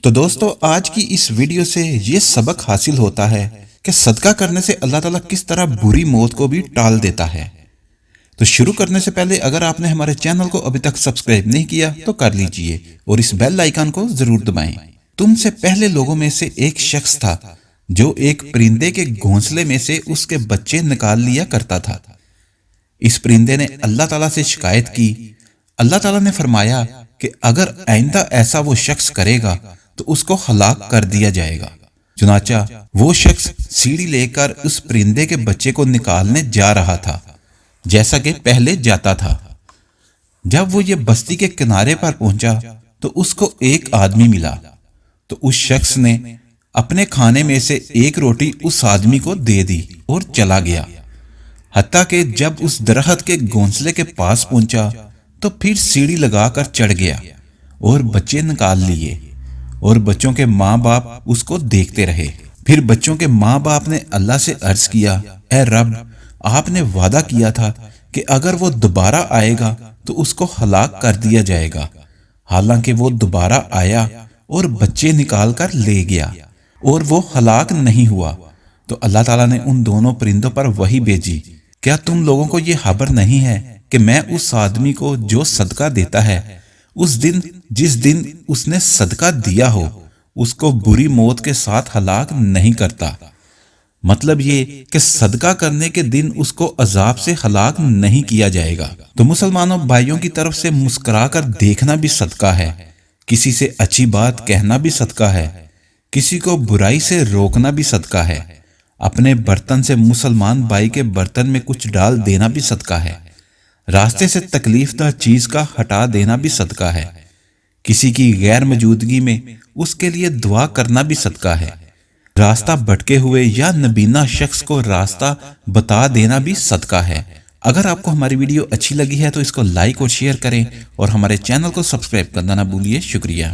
تو دوستو آج کی اس ویڈیو سے یہ سبق حاصل ہوتا ہے کہ صدقہ کرنے سے اللہ تعالیٰ کس طرح بری موت کو بھی ٹال دیتا ہے۔ تو شروع کرنے سے پہلے اگر آپ نے ہمارے چینل کو ابھی تک سبسکرائب نہیں کیا تو کر لیجئے اور اس بیل آئیکن کو ضرور دبائیں۔ تم سے پہلے لوگوں میں سے ایک شخص تھا جو ایک پرندے کے گھونسلے میں سے اس کے بچے نکال لیا کرتا تھا۔ اس پرندے نے اللہ تعالیٰ سے شکایت کی۔ اللہ تعالیٰ نے فرمایا کہ اگر آئندہ ایسا وہ شخص کرے گا تو اس کو ہلاک کر دیا جائے گا۔ چنانچہ وہ شخص سیڑھی لے کر اس پرندے کے بچے کو نکالنے جا رہا تھا جیسا کہ پہلے جاتا تھا۔ جب وہ یہ بستی کے کنارے پر پہنچا تو اس کو ایک آدمی ملا، تو اس شخص نے اپنے کھانے میں سے ایک روٹی اس آدمی کو دے دی اور چلا گیا، حتیٰ کہ جب اس درخت کے گھونسلے کے پاس پہنچا تو پھر سیڑھی لگا کر چڑھ گیا اور بچے نکال لیے، اور بچوں کے ماں باپ اس کو دیکھتے رہے۔ پھر بچوں کے ماں باپ نے اللہ سے عرض کیا، اے رب، آپ نے وعدہ کیا تھا کہ اگر وہ دوبارہ آئے گا تو اس کو ہلاک کر دیا جائے گا، حالانکہ وہ دوبارہ آیا اور بچے نکال کر لے گیا اور وہ ہلاک نہیں ہوا۔ تو اللہ تعالیٰ نے ان دونوں پرندوں پر وحی بھیجی، کیا تم لوگوں کو یہ خبر نہیں ہے کہ میں اس آدمی کو جو صدقہ دیتا ہے، جس دن اس نے صدقہ دیا ہو اس کو بری موت کے ساتھ ہلاک نہیں کرتا؟ مطلب یہ کہ صدقہ کرنے کے دن اس کو عذاب سے ہلاک نہیں کیا جائے گا۔ تو مسلمانوں بھائیوں کی طرف سے مسکرا کر دیکھنا بھی صدقہ ہے، کسی سے اچھی بات کہنا بھی صدقہ ہے، کسی کو برائی سے روکنا بھی صدقہ ہے، اپنے برتن سے مسلمان بھائی کے برتن میں کچھ ڈال دینا بھی صدقہ ہے، راستے سے تکلیف دہ چیز کا ہٹا دینا بھی صدقہ ہے، کسی کی غیر موجودگی میں اس کے لیے دعا کرنا بھی صدقہ ہے، راستہ بھٹکے ہوئے یا نابینا شخص کو راستہ بتا دینا بھی صدقہ ہے۔ اگر آپ کو ہماری ویڈیو اچھی لگی ہے تو اس کو لائک اور شیئر کریں اور ہمارے چینل کو سبسکرائب کرنا نہ بھولیے۔ شکریہ۔